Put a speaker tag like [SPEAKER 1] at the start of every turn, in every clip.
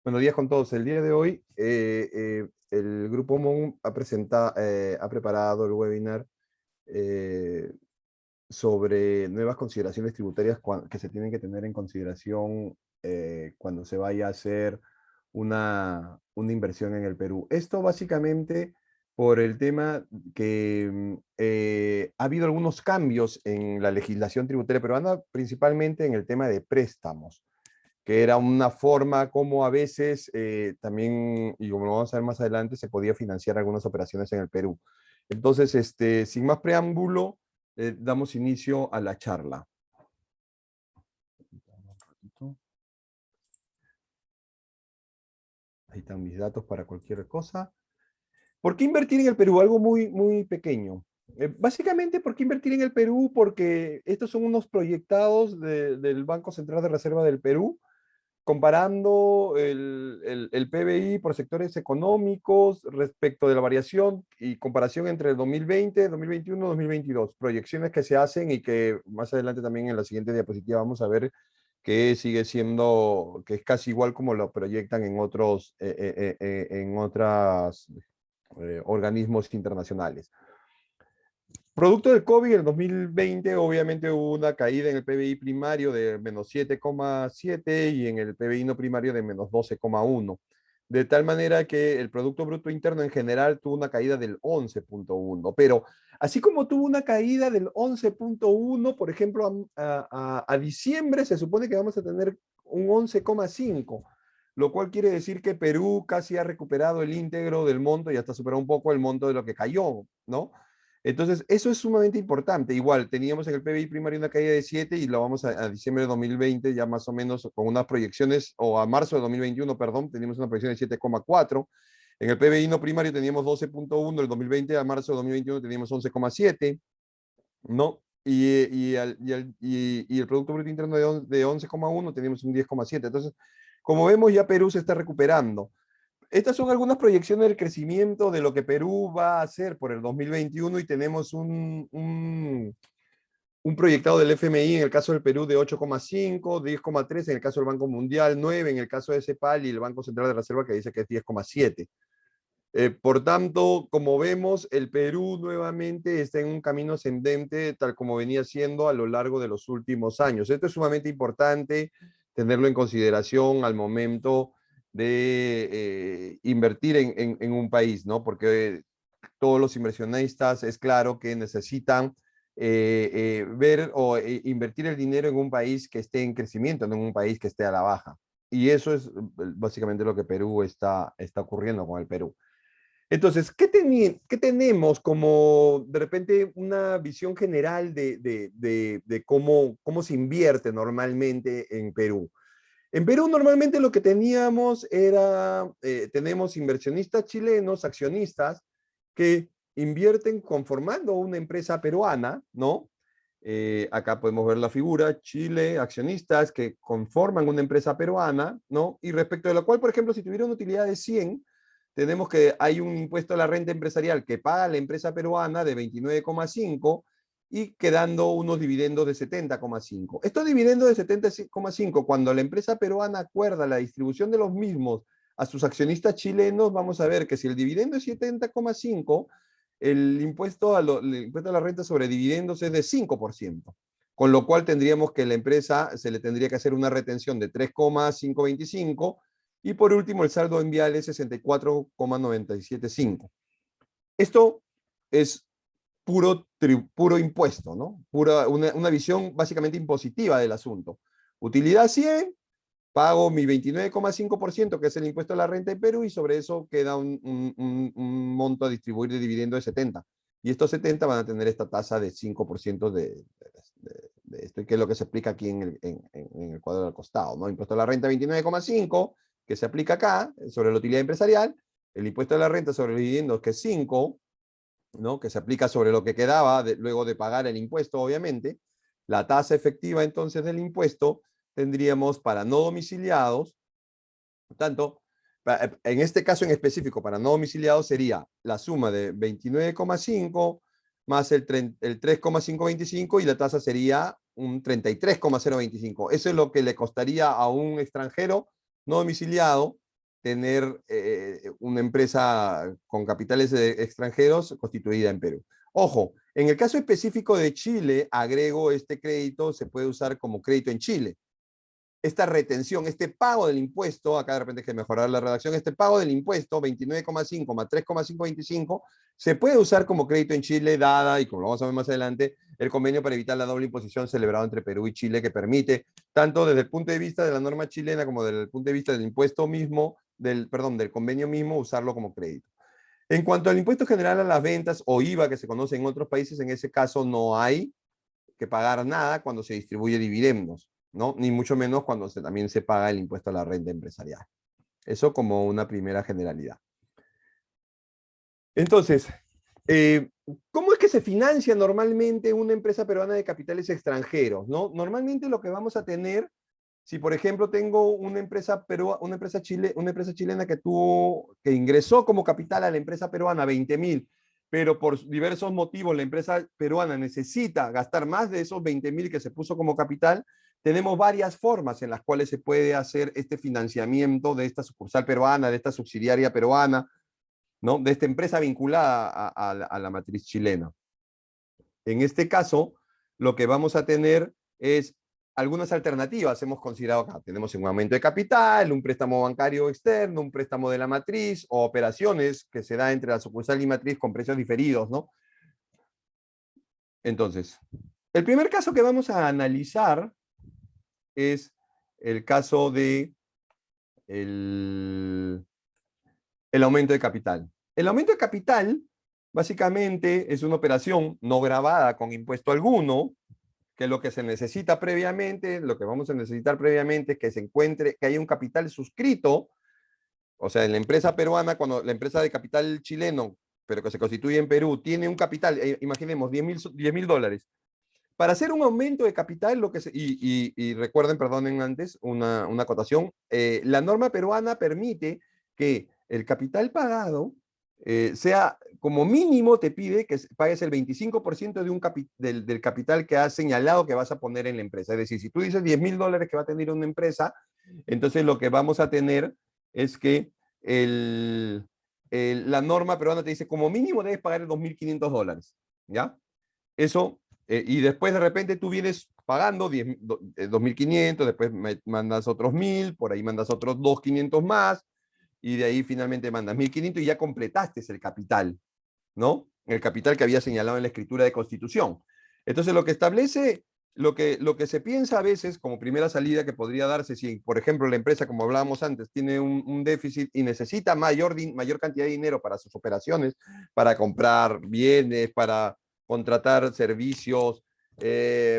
[SPEAKER 1] Buenos días con todos. El día de hoy el Grupo MON ha preparado el webinar eh, sobre nuevas consideraciones tributarias que se tienen que tener en consideración cuando se vaya a hacer una inversión en el Perú. Esto básicamente por el tema que ha habido algunos cambios en la legislación tributaria peruana, principalmente en el tema de préstamos, que era una forma como a veces también, y como lo vamos a ver más adelante, se podía financiar algunas operaciones en el Perú. Entonces, sin más preámbulo, damos inicio a la charla. Ahí están mis datos para cualquier cosa. ¿Por qué invertir en el Perú? Algo muy pequeño. Básicamente, ¿por qué invertir en el Perú? Porque estos son unos proyectados del Banco Central de Reserva del Perú, comparando el PBI por sectores económicos respecto de la variación y comparación entre el 2020, 2021, 2022. Proyecciones que se hacen y que más adelante también en la siguiente diapositiva vamos a ver que sigue siendo, que es casi igual como lo proyectan en otros, organismos internacionales. Producto del COVID, en el 2020 obviamente hubo una caída en el PBI primario de menos 7,7 y en el PBI no primario de menos 12,1. De tal manera que el Producto Bruto Interno en general tuvo una caída del 11,1. Pero así como tuvo una caída del 11,1, por ejemplo, a diciembre se supone que vamos a tener un 11,5, lo cual quiere decir que Perú casi ha recuperado el íntegro del monto y hasta superado un poco el monto de lo que cayó, ¿no? Entonces, eso es sumamente importante. Igual, teníamos en el PBI primario una caída de 7 y lo vamos a diciembre de 2020 ya más o menos con unas proyecciones, o a marzo de 2021, perdón, teníamos una proyección de 7,4. En el PBI no primario teníamos 12,1, el 2020 a marzo de 2021 teníamos 11,7, ¿no? Y el Producto Bruto Interno de 11,1 teníamos un 10,7. Entonces, como vemos, ya Perú se está recuperando. Estas son algunas proyecciones del crecimiento de lo que Perú va a hacer por el 2021 y tenemos un proyectado del FMI en el caso del Perú de 8,5, 10,3 en el caso del Banco Mundial, 9 en el caso de CEPAL y el Banco Central de Reserva que dice que es 10,7. Por tanto, como vemos, el Perú nuevamente está en un camino ascendente tal como venía siendo a lo largo de los últimos años. Esto es sumamente importante tenerlo en consideración al momento de invertir en un país, ¿no? Porque todos los inversionistas es claro que necesitan ver o invertir el dinero en un país que esté en crecimiento, no en un país que esté a la baja. Y eso es básicamente lo que Perú está ocurriendo con el Perú. Entonces, ¿qué tenemos como de repente una visión general de cómo se invierte normalmente en Perú? En Perú normalmente lo que teníamos era, tenemos inversionistas chilenos, accionistas, que invierten conformando una empresa peruana, ¿no? Acá podemos ver la figura, Chile, accionistas que conforman una empresa peruana, ¿no? Y respecto de lo cual, por ejemplo, si tuviera una utilidad de 100, tenemos que hay un impuesto a la renta empresarial que paga la empresa peruana de 29,5 y quedando unos dividendos de 70,5. Estos dividendos de 70,5, cuando la empresa peruana acuerda la distribución de los mismos a sus accionistas chilenos, vamos a ver que si el dividendo es 70,5, el impuesto a la renta sobre dividendos es de 5%, con lo cual tendríamos que la empresa se le tendría que hacer una retención de 3,525 y por último el saldo en viales es 64,975. Esto es puro impuesto, ¿no? Una visión básicamente impositiva del asunto. Utilidad 100, pago mi 29,5%, que es el impuesto a la renta en Perú, y sobre eso queda un monto a distribuir de dividendo de 70. Y estos 70 van a tener esta tasa de 5% de esto, que es lo que se explica aquí en el cuadro del costado, ¿no? Impuesto a la renta 29,5, que se aplica acá, sobre la utilidad empresarial, el impuesto a la renta sobre los dividendos, que es 5, ¿no? Que se aplica sobre lo que quedaba luego de pagar el impuesto, obviamente. La tasa efectiva entonces del impuesto tendríamos para no domiciliados, tanto, en este caso en específico, para no domiciliados sería la suma de 29,5 más el 3,525 y la tasa sería un 33,025. Eso es lo que le costaría a un extranjero no domiciliado tener una empresa con capitales extranjeros constituida en Perú. Ojo, en el caso específico de Chile, agrego este crédito, se puede usar como crédito en Chile. Esta retención, este pago del impuesto, acá de repente hay que mejorar la redacción, este pago del impuesto, 29,5 más 3,525, se puede usar como crédito en Chile, dada, y como lo vamos a ver más adelante, el convenio para evitar la doble imposición celebrado entre Perú y Chile, que permite, tanto desde el punto de vista de la norma chilena como desde el punto de vista del impuesto mismo, del convenio mismo, usarlo como crédito. En cuanto al impuesto general a las ventas o IVA que se conoce en otros países, en ese caso no hay que pagar nada cuando se distribuye dividendos, ¿no? Ni mucho menos cuando también se paga el impuesto a la renta empresarial. Eso como una primera generalidad. Entonces, ¿cómo es que se financia normalmente una empresa peruana de capitales extranjeros? ¿No? Normalmente lo que vamos a tener, si por ejemplo tengo una empresa, una empresa chilena que ingresó como capital a la empresa peruana 20.000, pero por diversos motivos la empresa peruana necesita gastar más de esos 20.000 que se puso como capital, tenemos varias formas en las cuales se puede hacer este financiamiento de esta sucursal peruana, de esta subsidiaria peruana, ¿no? De esta empresa vinculada a la matriz chilena. En este caso, lo que vamos a tener es algunas alternativas. Hemos considerado acá, tenemos un aumento de capital, un préstamo bancario externo, un préstamo de la matriz o operaciones que se da entre la sucursal y matriz con precios diferidos, ¿no? Entonces, el primer caso que vamos a analizar es el caso de el aumento de capital. El aumento de capital básicamente es una operación no grabada con impuesto alguno, que lo que se necesita previamente, lo que vamos a necesitar previamente es que se encuentre, que haya un capital suscrito, o sea, en la empresa peruana, cuando la empresa de capital chileno, pero que se constituye en Perú, tiene un capital, imaginemos, 10.000 dólares. Para hacer un aumento de capital, y recuerden, perdonen antes, una acotación, la norma peruana permite que el capital pagado sea, como mínimo te pide que pagues el 25% del capital que has señalado que vas a poner en la empresa. Es decir, si tú dices 10.000 dólares que va a tener una empresa, entonces lo que vamos a tener es que la norma peruana te dice como mínimo debes pagar 2.500 dólares, ¿ya? Eso, y después de repente tú vienes pagando 2.500, después mandas otros 1.000, por ahí mandas otros 2.500 más, y de ahí finalmente mandas 1.500 y ya completaste el capital, ¿no? El capital que había señalado en la escritura de constitución. Entonces lo que establece, lo que se piensa a veces como primera salida que podría darse si, por ejemplo, la empresa, como hablábamos antes, tiene un déficit y necesita mayor cantidad de dinero para sus operaciones, para comprar bienes, para contratar servicios,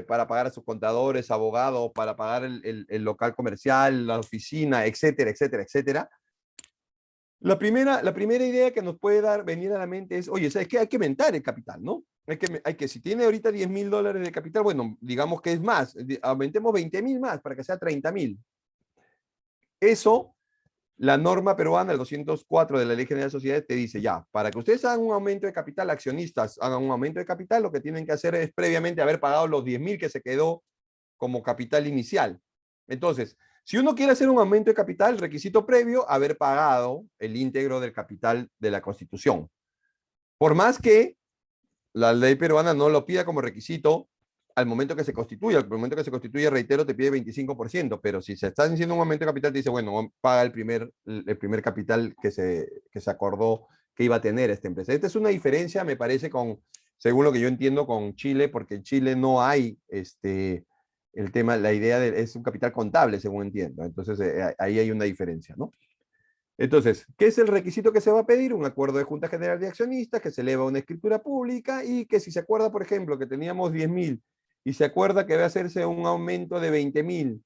[SPEAKER 1] para pagar a sus contadores, abogados, para pagar el local comercial, la oficina, etcétera, etcétera, etcétera. La primera idea que nos puede venir a la mente es, oye, ¿sabes qué? Hay que aumentar el capital, ¿no? Si tiene ahorita 10.000 dólares de capital, bueno, digamos que es más, aumentemos 20.000 más para que sea 30.000. Eso, la norma peruana, el 204 de la Ley General de Sociedades, te dice ya, para que ustedes hagan un aumento de capital, accionistas hagan un aumento de capital, lo que tienen que hacer es previamente haber pagado los 10.000 que se quedó como capital inicial. Entonces, si uno quiere hacer un aumento de capital, requisito previo, haber pagado el íntegro del capital de la Constitución. Por más que la ley peruana no lo pida como requisito al momento que se constituye. Al momento que se constituye, reitero, te pide 25%, pero si se está haciendo un aumento de capital, te dice, bueno, paga el primer capital que se acordó que iba a tener esta empresa. Esta es una diferencia, me parece, según lo que yo entiendo, con Chile, porque en Chile no hay el tema, la idea es un capital contable, según entiendo. Entonces, ahí hay una diferencia, ¿no? Entonces, ¿qué es el requisito que se va a pedir? Un acuerdo de Junta General de Accionistas que se eleva a una escritura pública y que si se acuerda, por ejemplo, que teníamos 10.000 y se acuerda que va a hacerse un aumento de 20.000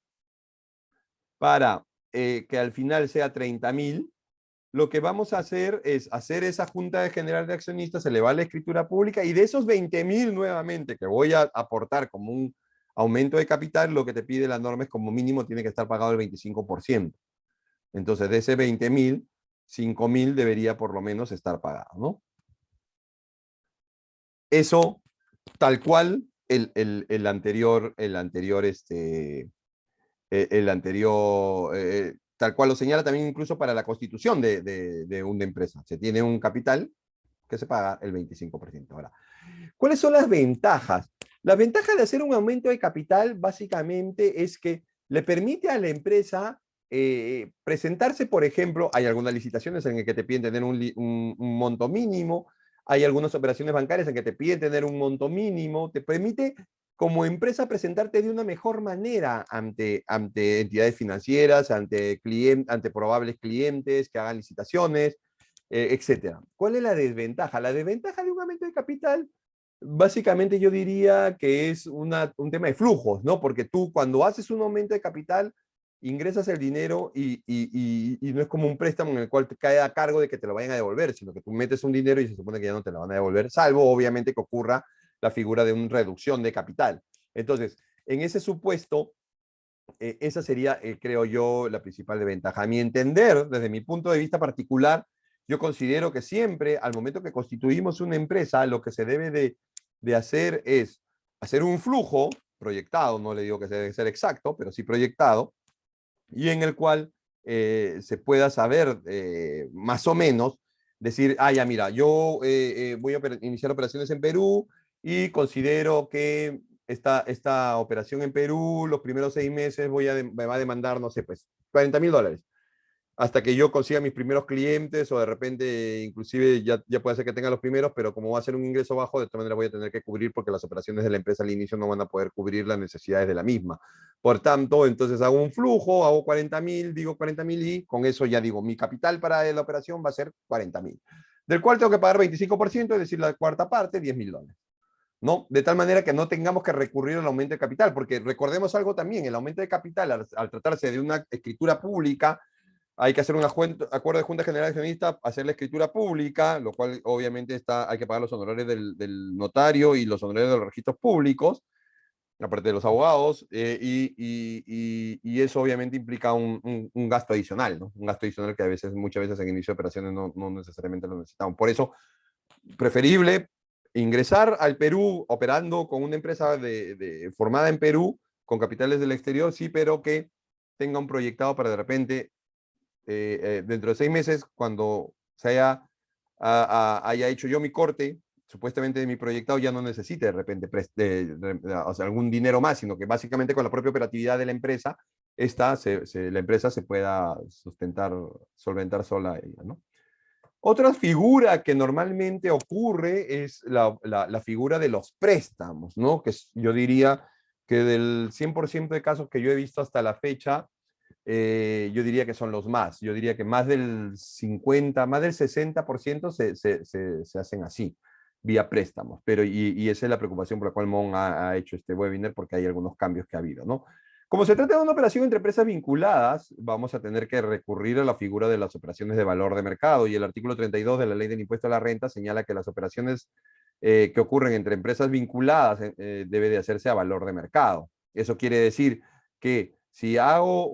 [SPEAKER 1] para que al final sea 30.000, lo que vamos a hacer es hacer esa Junta General de Accionistas, elevar la escritura pública y de esos 20.000 nuevamente que voy a aportar como un aumento de capital, lo que te pide la norma es como mínimo tiene que estar pagado el 25%. Entonces, de ese 20.000, 5.000 debería por lo menos estar pagado, ¿no? Eso, tal cual, el anterior tal cual lo señala también incluso para la constitución de una empresa. Se tiene un capital que se paga el 25%. Ahora, ¿cuáles son las ventajas? La ventaja de hacer un aumento de capital básicamente es que le permite a la empresa presentarse, por ejemplo, hay algunas licitaciones en las que te piden tener un monto mínimo, hay algunas operaciones bancarias en que te piden tener un monto mínimo, te permite como empresa presentarte de una mejor manera ante entidades financieras, ante probables clientes que hagan licitaciones, etcétera. ¿Cuál es la desventaja? La desventaja de un aumento de capital, básicamente yo diría que es un tema de flujos, ¿no? Porque tú cuando haces un aumento de capital, ingresas el dinero y no es como un préstamo en el cual te cae a cargo de que te lo vayan a devolver, sino que tú metes un dinero y se supone que ya no te lo van a devolver, salvo obviamente que ocurra la figura de una reducción de capital. Entonces, en ese supuesto, esa sería, creo yo, la principal desventaja. A mi entender, desde mi punto de vista particular, yo considero que siempre, al momento que constituimos una empresa, lo que se debe de hacer es hacer un flujo proyectado, no le digo que debe ser exacto, pero sí proyectado, y en el cual se pueda saber más o menos, decir, ah, ya mira, yo voy a iniciar operaciones en Perú y considero que esta operación en Perú, los primeros 6 meses me va a demandar, no sé, pues $40,000 hasta que yo consiga mis primeros clientes o de repente inclusive ya puede ser que tenga los primeros, pero como va a ser un ingreso bajo, de todas maneras voy a tener que cubrir porque las operaciones de la empresa al inicio no van a poder cubrir las necesidades de la misma. Por tanto, entonces hago un flujo, hago 40,000, digo 40,000 y con eso ya digo, mi capital para la operación va a ser 40,000, del cual tengo que pagar 25%, es decir, la cuarta parte, $10,000. ¿No? De tal manera que no tengamos que recurrir al aumento de capital, porque recordemos algo también, el aumento de capital al tratarse de una escritura pública, hay que hacer un acuerdo de Junta General de Accionistas, hacer la escritura pública, lo cual obviamente hay que pagar los honorarios del notario y los honorarios de los registros públicos, aparte de los abogados, y eso obviamente implica un gasto adicional, ¿no? Un gasto adicional que muchas veces en inicio de operaciones no necesariamente lo necesitamos. Por eso, preferible ingresar al Perú operando con una empresa formada en Perú, con capitales del exterior, sí, pero que tenga un proyectado para de repente dentro de 6 meses, cuando haya hecho yo mi corte, supuestamente de mi proyectado, ya no necesite de repente o sea, algún dinero más, sino que básicamente con la propia operatividad de la empresa, la empresa se pueda solventar sola ella, ¿no? Otra figura que normalmente ocurre es la figura de los préstamos, ¿no? Que yo diría que del 100% de casos que yo he visto hasta la fecha, yo diría que son los más. Yo diría que más del 50, más del 60% se hacen así, vía préstamos. Pero, y esa es la preocupación por la cual Mon ha hecho este webinar, porque hay algunos cambios que ha habido, ¿no? Como se trata de una operación entre empresas vinculadas, vamos a tener que recurrir a la figura de las operaciones de valor de mercado, y el artículo 32 de la Ley del Impuesto a la Renta señala que las operaciones que ocurren entre empresas vinculadas debe de hacerse a valor de mercado. Eso quiere decir que si hago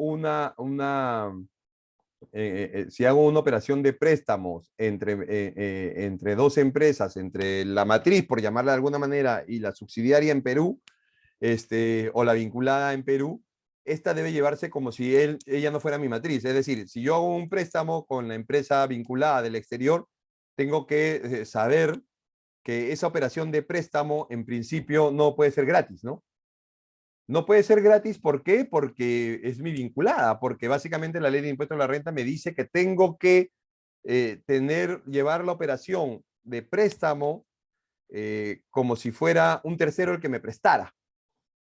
[SPEAKER 1] si hago una operación de préstamos entre dos empresas, entre la matriz, por llamarla de alguna manera, y la subsidiaria en Perú, o la vinculada en Perú, esta debe llevarse como si ella no fuera mi matriz. Es decir, si yo hago un préstamo con la empresa vinculada del exterior, tengo que saber que esa operación de préstamo en principio no puede ser gratis, ¿no? No puede ser gratis, ¿por qué? Porque es mi vinculada, porque básicamente la ley de impuesto a la renta me dice que tengo que llevar la operación de préstamo como si fuera un tercero el que me prestara.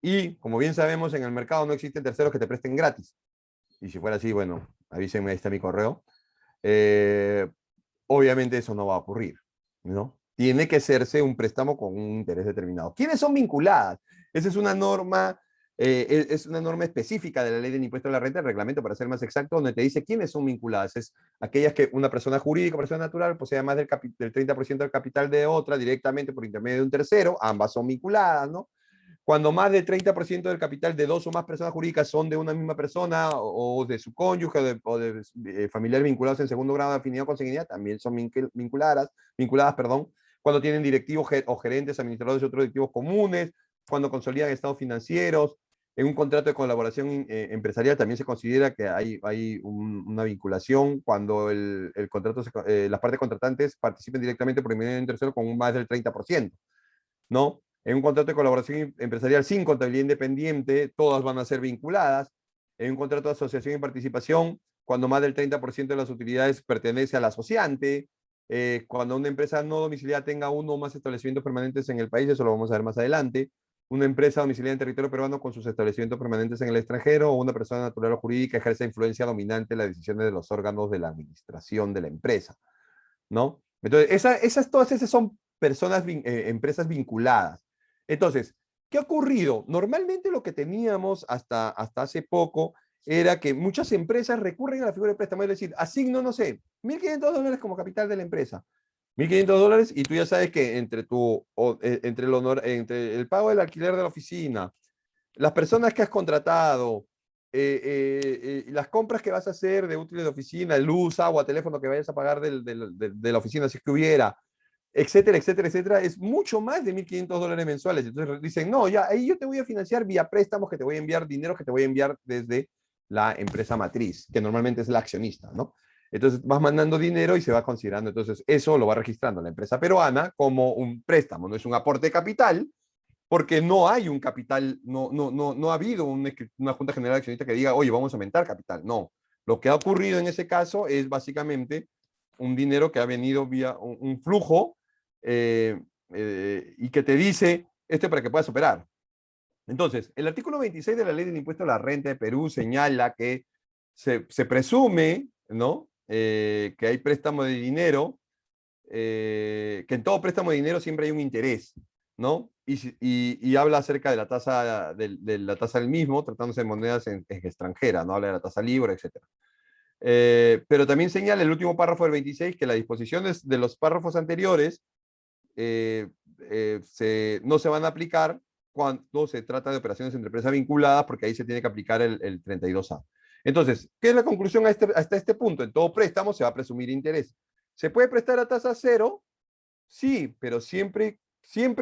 [SPEAKER 1] Y como bien sabemos, en el mercado no existen terceros que te presten gratis. Y si fuera así, bueno, avísenme, ahí está mi correo. Eh, Obviamente eso no va a ocurrir, ¿no? Tiene que hacerse un préstamo con un interés determinado. ¿Quiénes son vinculadas? Esa es una norma específica de la Ley del Impuesto a la Renta, el reglamento, para ser más exacto, donde te dice quiénes son vinculadas. Es aquellas que una persona jurídica, persona natural, posee más del 30% del capital de otra directamente por intermedio de un tercero, ambas son vinculadas, ¿no? Cuando más del 30% del capital de dos o más personas jurídicas son de una misma persona o de su cónyuge o de familiares vinculados en segundo grado de afinidad o consanguinidad, también son vinculadas, perdón. Cuando tienen directivos o gerentes, administradores y otros directivos comunes, cuando consolidan estados financieros, En un contrato de colaboración empresarial también se considera que hay una vinculación cuando el contrato las partes contratantes participen directamente por medio de un tercero con más del 30%, ¿no? En un contrato de colaboración empresarial sin contabilidad independiente, todas van a ser vinculadas. En un contrato de asociación y participación, cuando más del 30% de las utilidades pertenece al asociante. Cuando una empresa no domiciliada tenga uno o más establecimientos permanentes en el país, eso lo vamos a ver más adelante. Una empresa domiciliada en territorio peruano con sus establecimientos permanentes en el extranjero, o una persona natural o jurídica ejerce influencia dominante en las decisiones de los órganos de la administración de la empresa, ¿no? Entonces, todas esas son personas, empresas vinculadas. Entonces, ¿qué ha ocurrido? Normalmente lo que teníamos hasta hace poco era que muchas empresas recurren a la figura de préstamo, es decir, asigno, no sé, $1.500 como capital de la empresa. $1.500 y tú ya sabes que entre el pago del alquiler de la oficina, las personas que has contratado, las compras que vas a hacer de útiles de oficina, luz, agua, teléfono que vayas a pagar de la oficina, si es que hubiera, etcétera, etcétera, etcétera, es mucho más de $1.500 mensuales. Entonces dicen, no, ya, ahí yo te voy a financiar vía préstamos que te voy a enviar, dinero que te voy a enviar desde la empresa matriz, que normalmente es la accionista, ¿no? Entonces vas mandando dinero y se va considerando. Entonces eso lo va registrando la empresa peruana como un préstamo, no es un aporte de capital, porque no hay un capital, no ha habido una Junta General de Accionistas que diga, oye, vamos a aumentar capital. No, lo que ha ocurrido en ese caso es básicamente un dinero que ha venido vía un flujo y que te dice, esto es para que puedas operar. Entonces, el artículo 26 de la Ley del Impuesto a la Renta de Perú señala que se presume, ¿no? Que hay préstamo de dinero, que en todo préstamo de dinero siempre hay un interés, ¿no? Y habla acerca de la tasa del mismo, tratándose de monedas extranjeras, ¿no? Habla de la tasa libre, etc. Pero también señala el último párrafo del 26 que las disposiciones de los párrafos anteriores no se van a aplicar cuando se trata de operaciones entre empresas vinculadas, porque ahí se tiene que aplicar el 32A. Entonces, ¿qué es la conclusión hasta este punto? En todo préstamo se va a presumir interés. ¿Se puede prestar a tasa cero? Sí, pero siempre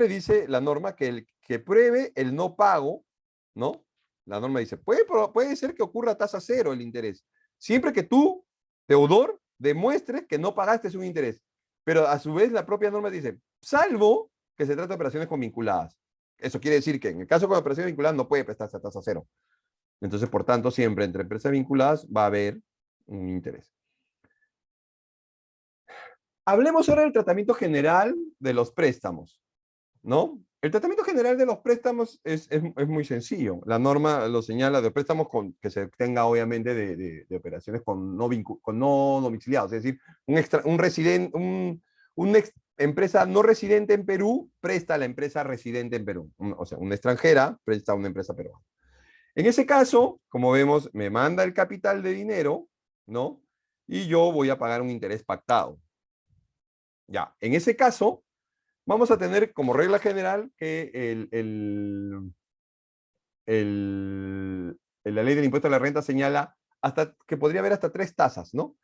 [SPEAKER 1] dice la norma que el que pruebe el no pago, ¿no? La norma dice, puede ser que ocurra a tasa cero el interés, siempre que tú, deudor, demuestres que no pagaste un interés. Pero a su vez la propia norma dice, salvo que se trate de operaciones con vinculadas. Eso quiere decir que en el caso con operaciones vinculadas no puede prestarse a tasa cero. Entonces, por tanto, siempre entre empresas vinculadas va a haber un interés. Hablemos ahora del tratamiento general de los préstamos, ¿no? El tratamiento general de los préstamos es muy sencillo. La norma lo señala de préstamos que se tenga, obviamente, de operaciones con no domiciliados. Es decir, una empresa no residente en Perú presta a la empresa residente en Perú. O sea, una extranjera presta a una empresa peruana. En ese caso, como vemos, me manda el capital de dinero, ¿no? Y yo voy a pagar un interés pactado. Ya, en ese caso, vamos a tener como regla general que la ley del impuesto a la renta señala que podría haber hasta 3 tasas, ¿no?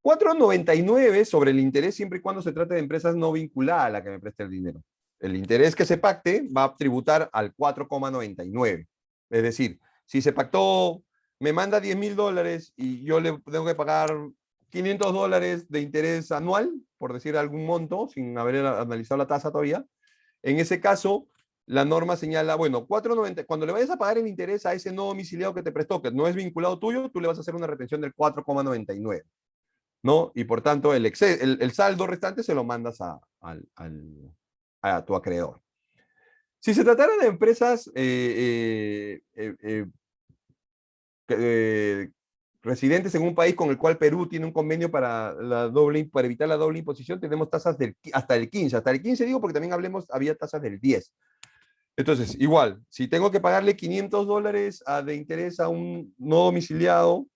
[SPEAKER 1] 4,99 sobre el interés siempre y cuando se trate de empresas no vinculadas a la que me preste el dinero. El interés que se pacte va a tributar al 4,99. Es decir, si se pactó, me manda $10.000 y yo le tengo que pagar $500 de interés anual, por decir algún monto, sin haber analizado la tasa todavía. En ese caso, la norma señala, bueno, 4,90, cuando le vayas a pagar el interés a ese no domiciliado que te prestó, que no es vinculado tuyo, tú le vas a hacer una retención del 4,99, ¿no? Y por tanto, el saldo restante se lo mandas a tu acreedor. Si se tratara de empresas residentes en un país con el cual Perú tiene un convenio para evitar la doble imposición, tenemos tasas hasta el 15. Hasta el 15 digo porque también había tasas del 10. Entonces, igual, si tengo que pagarle $500 de interés a un no domiciliado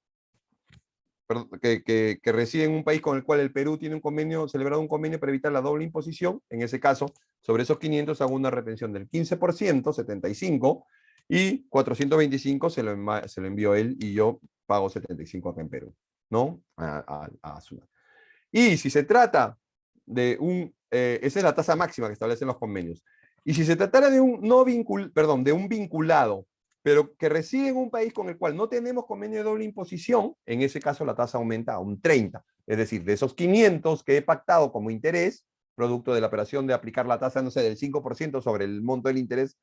[SPEAKER 1] que reside en un país con el cual el Perú tiene celebrado un convenio para evitar la doble imposición, en ese caso, sobre esos 500 hago una retención del 15%, 75, y 425 se lo envió él y yo pago 75 acá en Perú, ¿no? A Suna. Y si se trata de esa es la tasa máxima que establecen los convenios. Y si se tratara de un vinculado pero que reside en un país con el cual no tenemos convenio de doble imposición, en ese caso la tasa aumenta a un 30. Es decir, de esos 500 que he pactado como interés, producto de la operación de aplicar la tasa, no sé, del 5% sobre el monto del interés,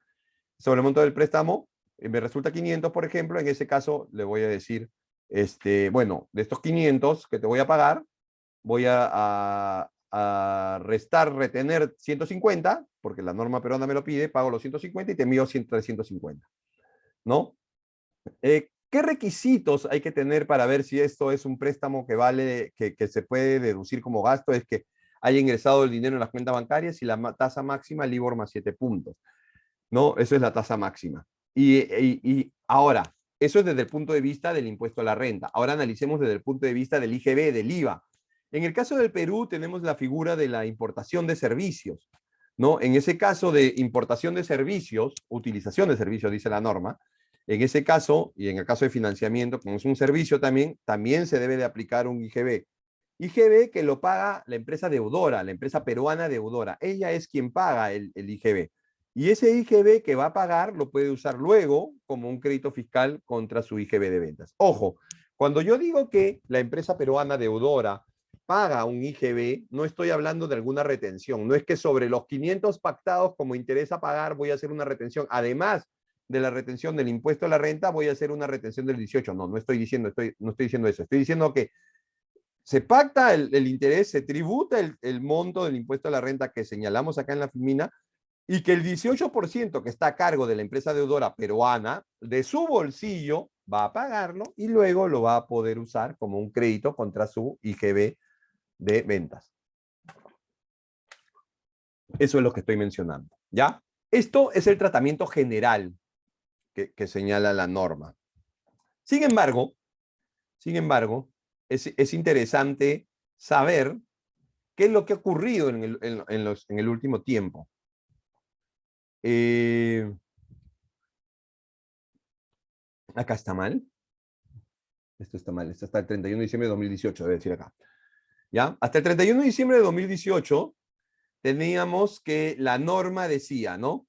[SPEAKER 1] sobre el monto del préstamo, me resulta 500, por ejemplo, en ese caso le voy a decir, bueno, de estos 500 que te voy a pagar, voy a restar, retener 150, porque la norma peruana me lo pide, pago los 150 y te envío 350, ¿no? ¿Qué requisitos hay que tener para ver si esto es un préstamo que vale, que se puede deducir como gasto? Es que haya ingresado el dinero en las cuentas bancarias y la tasa máxima, LIBOR más 7 puntos, ¿no? Eso es la tasa máxima. Y ahora, eso es desde el punto de vista del impuesto a la renta. Ahora analicemos desde el punto de vista del IGB, del IVA. En el caso del Perú tenemos la figura de la importación de servicios, ¿no? En ese caso de importación de servicios, utilización de servicios, dice la norma, en ese caso, y en el caso de financiamiento, como es un servicio también se debe de aplicar un IGB. IGB que lo paga la empresa deudora, la empresa peruana deudora. Ella es quien paga el IGB. Y ese IGB que va a pagar lo puede usar luego como un crédito fiscal contra su IGB de ventas. Ojo, cuando yo digo que la empresa peruana deudora paga un IGB, no estoy hablando de alguna retención. No es que sobre los 500 pactados como interés a pagar voy a hacer una retención. Además de la retención del impuesto a la renta, voy a hacer una retención del 18. No, no estoy diciendo eso. Estoy diciendo que se pacta el interés, se tributa el monto del impuesto a la renta que señalamos acá en la FIMINA, y que el 18% que está a cargo de la empresa deudora peruana, de su bolsillo, va a pagarlo y luego lo va a poder usar como un crédito contra su IGB de ventas. Eso es lo que estoy mencionando, ¿ya? Esto es el tratamiento general que señala la norma. Sin embargo, es interesante saber qué es lo que ha ocurrido en el último tiempo. Acá está mal. Esto está mal. Esto está el 31 de diciembre de 2018, debe decir acá. ¿Ya? Hasta el 31 de diciembre de 2018 teníamos que la norma decía, ¿no?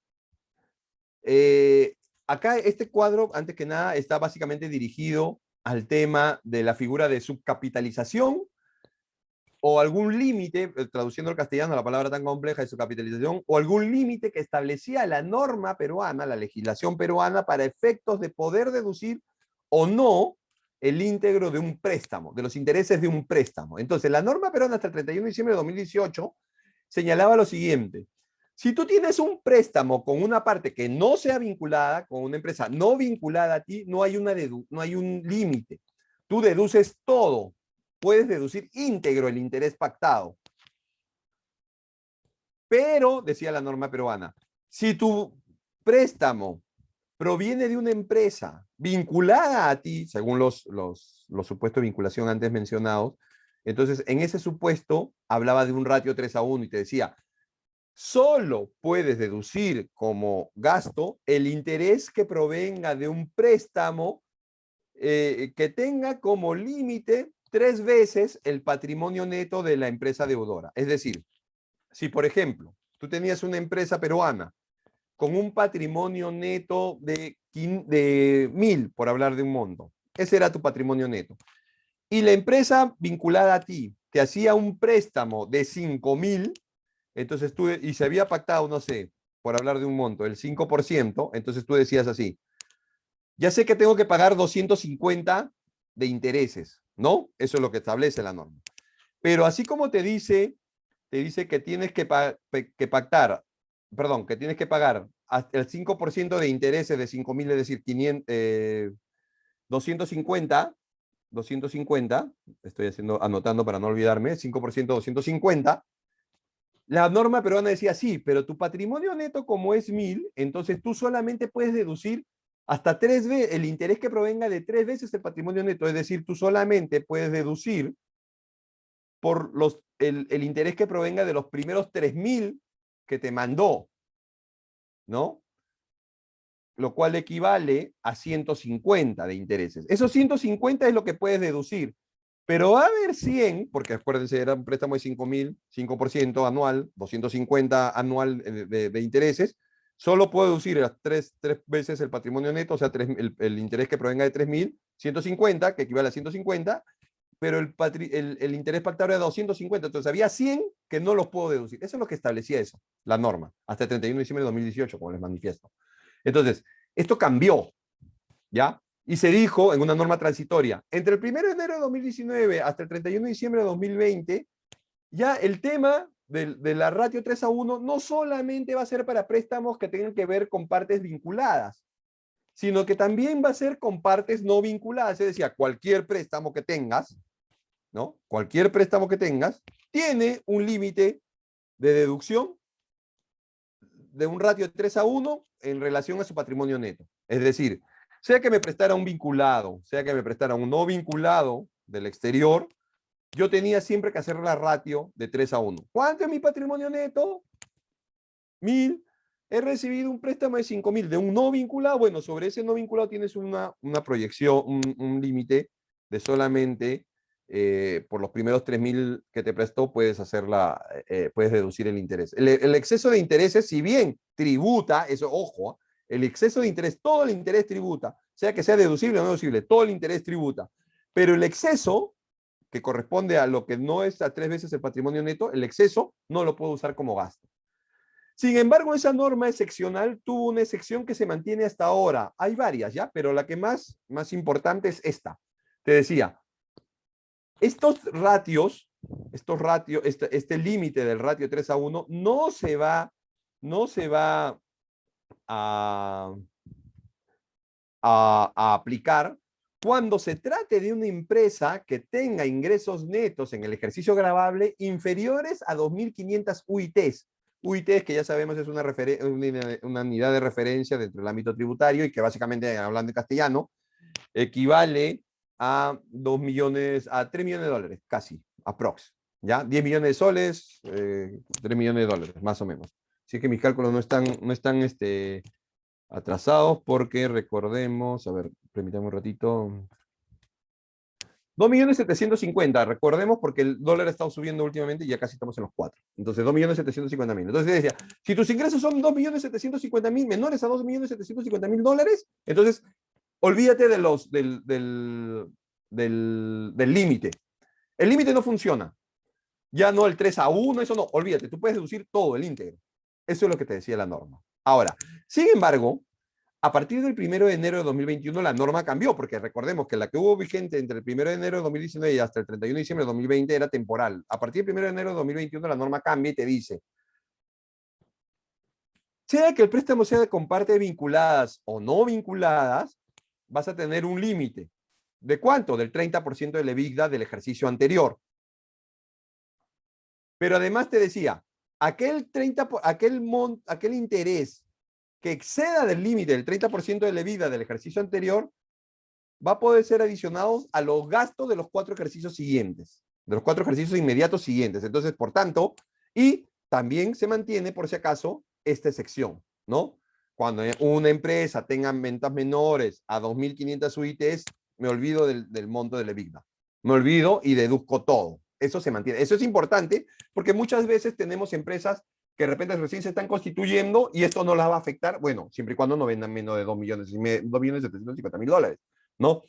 [SPEAKER 1] Acá este cuadro, antes que nada, está básicamente dirigido al tema de la figura de subcapitalización o algún límite, traduciendo al castellano la palabra tan compleja de subcapitalización, o algún límite que establecía la norma peruana, la legislación peruana, para efectos de poder deducir o no el íntegro de un préstamo, de los intereses de un préstamo. Entonces, la norma peruana hasta el 31 de diciembre de 2018 señalaba lo siguiente: si tú tienes un préstamo con una parte que no sea vinculada, con una empresa no vinculada a ti, no hay un límite. Tú deduces todo. Puedes deducir íntegro el interés pactado. Pero, decía la norma peruana, si tu préstamo proviene de una empresa vinculada a ti, según los supuestos de vinculación antes mencionados, entonces en ese supuesto hablaba de un ratio 3:1 y te decía, solo puedes deducir como gasto el interés que provenga de un préstamo que tenga como límite 3 veces el patrimonio neto de la empresa deudora. Es decir, si por ejemplo tú tenías una empresa peruana con un patrimonio neto de 1.000, por hablar de un monto, ese era tu patrimonio neto, y la empresa vinculada a ti te hacía un préstamo de 5.000, entonces tú, y se había pactado, no sé, por hablar de un monto, el 5%, entonces tú decías así, ya sé que tengo que pagar 250 de intereses, ¿no? Eso es lo que establece la norma. Pero así como te dice que tienes que pactar, perdón, que tienes que pagar hasta el 5% de intereses de 5.000, es decir, 250, estoy anotando para no olvidarme, 5% 250. La norma peruana decía, sí, pero tu patrimonio neto como es 1.000, entonces tú solamente puedes deducir hasta 3 veces, el interés que provenga de 3 veces el patrimonio neto, es decir, tú solamente puedes deducir por el interés que provenga de los primeros 3.000 que te mandó, ¿no? Lo cual equivale a 150 de intereses. Esos 150 es lo que puedes deducir, pero va a haber 100, porque acuérdense, era un préstamo de 5.000, 5% anual, 250 anual de intereses, Solo puedo deducir las tres veces el patrimonio neto, o sea, el interés que provenga de 3.150, que equivale a 150, pero el interés pactado era 250, entonces había 100 que no los puedo deducir. Eso es lo que establecía eso, la norma, hasta el 31 de diciembre de 2018, como les manifiesto. Entonces, esto cambió, ¿ya? Y se dijo en una norma transitoria, entre el 1 de enero de 2019 hasta el 31 de diciembre de 2020, ya el tema de la ratio 3:1 no solamente va a ser para préstamos que tengan que ver con partes vinculadas, sino que también va a ser con partes no vinculadas. Es decir, cualquier préstamo que tengas, ¿no? Cualquier préstamo que tengas tiene un límite de deducción de un ratio de 3:1 en relación a su patrimonio neto. Es decir, sea que me prestara un vinculado, sea que me prestara un no vinculado del exterior, yo tenía siempre que hacer la ratio de 3:1. ¿Cuánto es mi patrimonio neto? 1.000. He recibido un préstamo de 5.000 de un no vinculado. Bueno, sobre ese no vinculado tienes una proyección, un límite de solamente por los primeros 3.000 que te prestó puedes puedes deducir el interés. El exceso de intereses, si bien tributa, eso, ojo, el exceso de interés, todo el interés tributa, sea que sea deducible o no deducible, todo el interés tributa. Pero el exceso, que corresponde a lo que no es a 3 veces el patrimonio neto, el exceso no lo puedo usar como gasto. Sin embargo, esa norma excepcional tuvo una excepción que se mantiene hasta ahora. Hay varias, ¿ya? Pero la que más importante es esta. Te decía, estos ratios, este límite del ratio 3:1 no se va a, a aplicar cuando se trate de una empresa que tenga ingresos netos en el ejercicio gravable inferiores a 2.500 UITs. UITs, que ya sabemos es una unidad de referencia dentro del ámbito tributario y que básicamente, hablando en castellano, equivale a 2 millones, a 3 millones de dólares, casi, aprox. ¿Ya? 10 millones de soles, 3 millones de dólares, más o menos. Así que mis cálculos no están atrasados porque recordemos, a ver, permítame un ratito. 2.750.000, recordemos porque el dólar ha estado subiendo últimamente y ya casi estamos en los 4. Entonces, 2.750.000. Entonces decía, si tus ingresos son 2.750.000 menores a 2.750.000 dólares, entonces olvídate del límite. El límite no funciona. Ya no el 3:1, eso no, olvídate, tú puedes deducir todo el íntegro. Eso es lo que te decía la norma. Ahora, sin embargo, a partir del 1 de enero de 2021 la norma cambió, porque recordemos que la que hubo vigente entre el 1 de enero de 2019 y hasta el 31 de diciembre de 2020 era temporal. A partir del 1 de enero de 2021 la norma cambia y te dice, sea que el préstamo sea con partes vinculadas o no vinculadas, vas a tener un límite. ¿De cuánto? Del 30% del EBITDA del ejercicio anterior. Pero además te decía, aquel interés que exceda del límite del 30% de la EBITDA del ejercicio anterior va a poder ser adicionados a los gastos de los 4 ejercicios siguientes, de los 4 ejercicios inmediatos siguientes. Entonces, por tanto, y también se mantiene, por si acaso, esta sección, ¿no? Cuando una empresa tenga ventas menores a 2.500 UITs, me olvido del monto del EBITDA. Me olvido y deduzco todo. Eso se mantiene. Eso es importante porque muchas veces tenemos empresas que de repente recién se están constituyendo y esto no las va a afectar, bueno, siempre y cuando no vendan menos de 2.750.000 dólares, ¿no?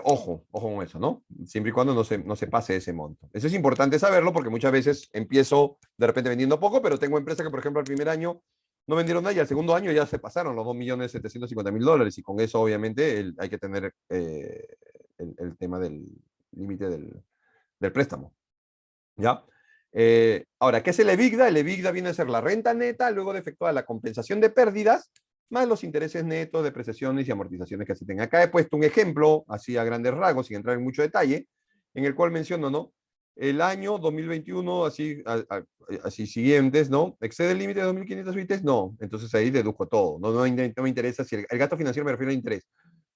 [SPEAKER 1] Ojo con eso, ¿no? Siempre y cuando no se pase ese monto. Eso es importante saberlo porque muchas veces empiezo de repente vendiendo poco, pero tengo empresas que, por ejemplo, al primer año no vendieron nada y al segundo año ya se pasaron los 2.750.000 dólares y con eso obviamente hay que tener el tema del límite del préstamo. ¿Ya? Ahora, ¿qué es el EBITDA? El EBITDA viene a ser la renta neta luego de efectuar la compensación de pérdidas más los intereses netos, depreciaciones y amortizaciones que se tengan. Acá he puesto un ejemplo, así a grandes rasgos, sin entrar en mucho detalle, en el cual menciono, ¿no? El año 2021, así siguientes, ¿no? ¿Excede el límite de 2.500 UITs? No. Entonces ahí deduzco todo. No me interesa si el gasto financiero me refiero al interés.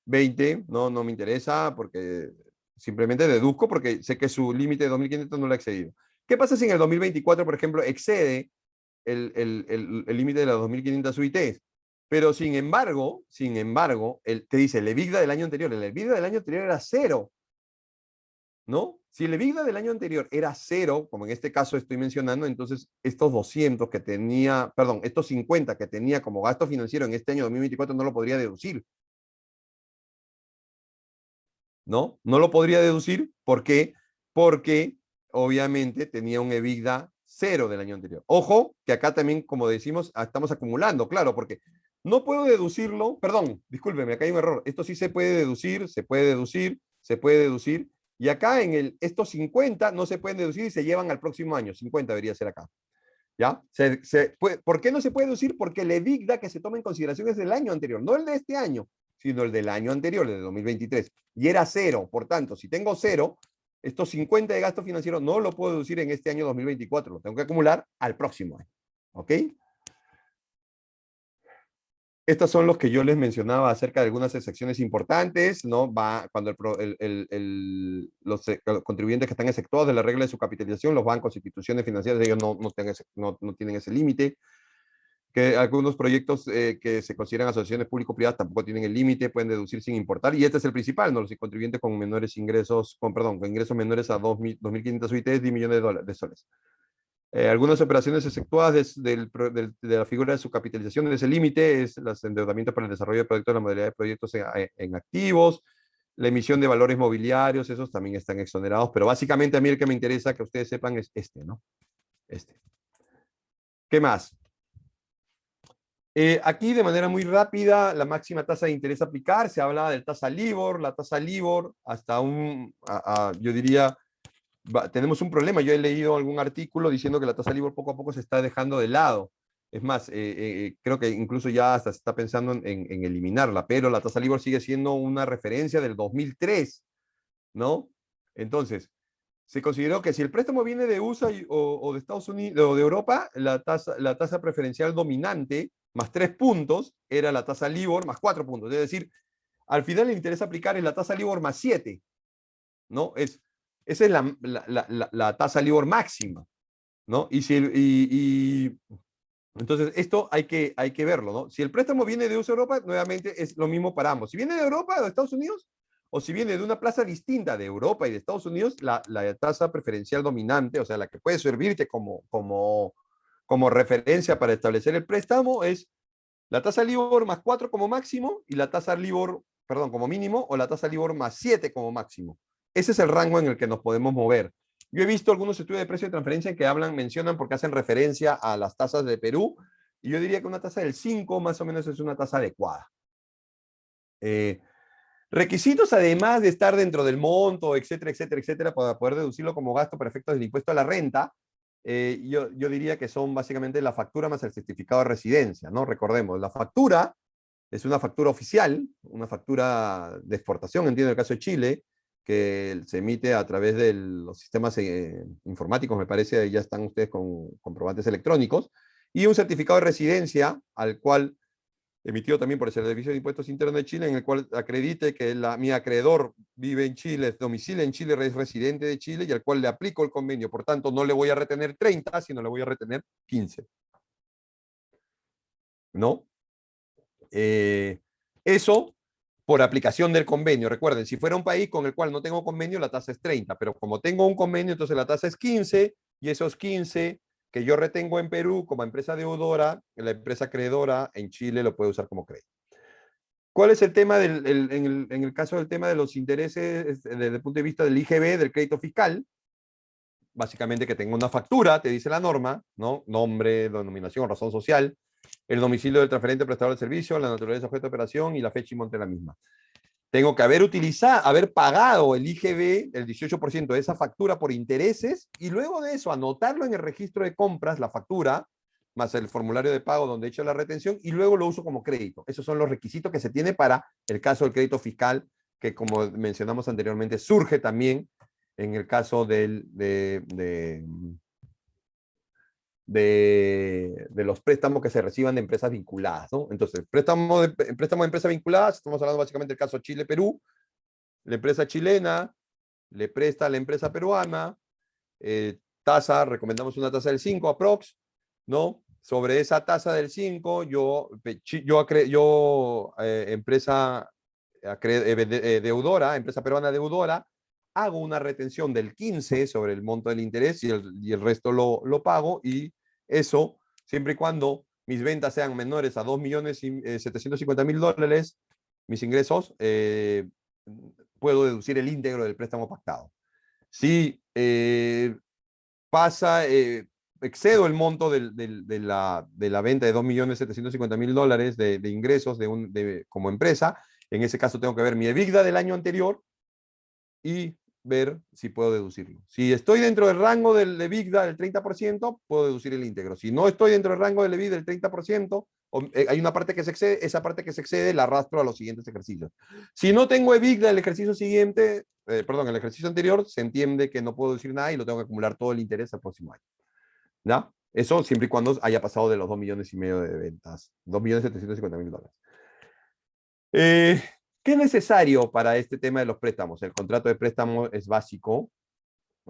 [SPEAKER 1] 20, no me interesa porque simplemente deduzco porque sé que su límite de 2.500 no lo ha excedido. ¿Qué pasa si en el 2024, por ejemplo, excede el límite de las 2.500 UITs? Pero sin embargo, te dice el EBITDA del año anterior. El EBITDA del año anterior era 0. ¿no? Si el EBITDA del año anterior era cero, como en este caso estoy mencionando, entonces estos 200 que tenía, perdón, estos 50 que tenía como gasto financiero en este año 2024 no lo podría deducir, ¿no? No lo podría deducir, ¿por qué? Porque obviamente tenía un EBITDA cero del año anterior. Ojo, que acá también, como decimos, estamos acumulando, claro, porque no puedo deducirlo, perdón, discúlpeme, acá hay un error. Esto sí se puede deducir, se puede deducir, se puede deducir, y acá estos 50 no se pueden deducir y se llevan al próximo año, 50 debería ser acá. ¿Ya? ¿Por qué no se puede deducir? Porque el EBITDA que se toma en consideración es del año anterior, no el de este año, sino el del año anterior, de 2023. Y era cero. Por tanto, si tengo cero, estos 50 de gasto financiero no lo puedo deducir en este año 2024, lo tengo que acumular al próximo año. ¿Ok? Estos son los que yo les mencionaba acerca de algunas excepciones importantes, ¿no? Va cuando los contribuyentes que están exceptuados de la regla de su capitalización, los bancos, instituciones financieras, ellos no tienen ese límite. Que algunos proyectos que se consideran asociaciones público-privadas tampoco tienen el límite, pueden deducir sin importar, y este es el principal, ¿no? Los contribuyentes con menores ingresos, con ingresos menores a 2.500 UITs, 10 millones de soles. Algunas operaciones efectuadas de la figura de su capitalización de ese límite es los endeudamientos para el desarrollo de proyectos, la modalidad de proyectos en activos, la emisión de valores mobiliarios, esos también están exonerados, pero básicamente a mí el que me interesa que ustedes sepan es este, ¿no? Este. ¿Qué más? Aquí de manera muy rápida, la máxima tasa de interés a aplicar, se habla del tasa LIBOR, la tasa LIBOR hasta yo diría, tenemos un problema. Yo he leído algún artículo diciendo que la tasa LIBOR poco a poco se está dejando de lado. Es más, creo que incluso ya hasta se está pensando en eliminarla, pero la tasa LIBOR sigue siendo una referencia del 2003, ¿no? Entonces, se consideró que si el préstamo viene de USA o de Estados Unidos o de Europa, la tasa preferencial dominante más 3 puntos era la tasa LIBOR más 4 puntos. Es decir, al final el interés a aplicar es la tasa LIBOR más 7, ¿no? Esa es la tasa LIBOR máxima, ¿no? Entonces, esto hay que verlo, ¿no? Si el préstamo viene de USA Europa, nuevamente es lo mismo para ambos. Si viene de Europa o de Estados Unidos, o si viene de una plaza distinta de Europa y de Estados Unidos, la tasa preferencial dominante, o sea, la que puede servirte como referencia para establecer el préstamo, es la tasa LIBOR más 4 como máximo y la tasa LIBOR, perdón, como mínimo, o la tasa LIBOR más 7 como máximo. Ese es el rango en el que nos podemos mover. Yo he visto algunos estudios de precio de transferencia que mencionan porque hacen referencia a las tasas de Perú, y yo diría que una tasa del 5 más o menos es una tasa adecuada. Requisitos, además de estar dentro del monto, etcétera, etcétera, etcétera, para poder deducirlo como gasto para efectos del impuesto a la renta, yo diría que son básicamente la factura más el certificado de residencia, ¿no? Recordemos, la factura es una factura oficial, una factura de exportación, entiendo el caso de Chile, que se emite a través de los sistemas informáticos, me parece, ya están ustedes con comprobantes electrónicos, y un certificado de residencia al cual emitido también por el Servicio de Impuestos Internos de Chile, en el cual acredite que mi acreedor vive en Chile, domicilia en Chile, es residente de Chile y al cual le aplico el convenio. Por tanto, no le voy a retener 30, sino le voy a retener 15. ¿No? Eso por aplicación del convenio. Recuerden, si fuera un país con el cual no tengo convenio, la tasa es 30, pero como tengo un convenio, entonces la tasa es 15 y esos 15 que yo retengo en Perú como empresa deudora, la empresa acreedora en Chile lo puede usar como crédito. ¿Cuál es el tema en el caso del tema de los intereses desde el punto de vista del IGB, del crédito fiscal? Básicamente que tengo una factura, te dice la norma, ¿no? Nombre, denominación, razón social, el domicilio del transferente prestador de servicio, la naturaleza objeto de operación y la fecha y monte de la misma. Tengo que haber pagado el IGB, el 18% de esa factura por intereses, y luego de eso anotarlo en el registro de compras, la factura, más el formulario de pago donde he hecho la retención, y luego lo uso como crédito. Esos son los requisitos que se tiene para el caso del crédito fiscal, que como mencionamos anteriormente, surge también en el caso de los préstamos que se reciban de empresas vinculadas, ¿no? Entonces, préstamo de empresas vinculadas, estamos hablando básicamente del caso Chile-Perú, la empresa chilena le presta a la empresa peruana, tasa, recomendamos una tasa del 5 aprox, ¿no? Sobre esa tasa del 5, empresa deudora, empresa peruana deudora, hago una retención del 15 sobre el monto del interés y el resto lo pago, y eso, siempre y cuando mis ventas sean menores a 2.750.000 dólares, mis ingresos, puedo deducir el íntegro del préstamo pactado. Si pasa, excedo el monto de la venta de 2.750.000 dólares de ingresos como empresa, en ese caso tengo que ver mi EBITDA del año anterior y ver si puedo deducirlo. Si estoy dentro del rango del EBITDA del 30%, puedo deducir el íntegro. Si no estoy dentro del rango del EBITDA del 30%, hay una parte que se excede, esa parte que se excede la arrastro a los siguientes ejercicios. Si no tengo EBITDA del ejercicio siguiente, perdón, el ejercicio anterior, se entiende que no puedo decir nada y lo tengo que acumular todo el interés al próximo año. ¿Ya? Eso siempre y cuando haya pasado de los 2.500.000 de ventas, 2.750.000 dólares. ¿Qué es necesario para este tema de los préstamos? El contrato de préstamo es básico.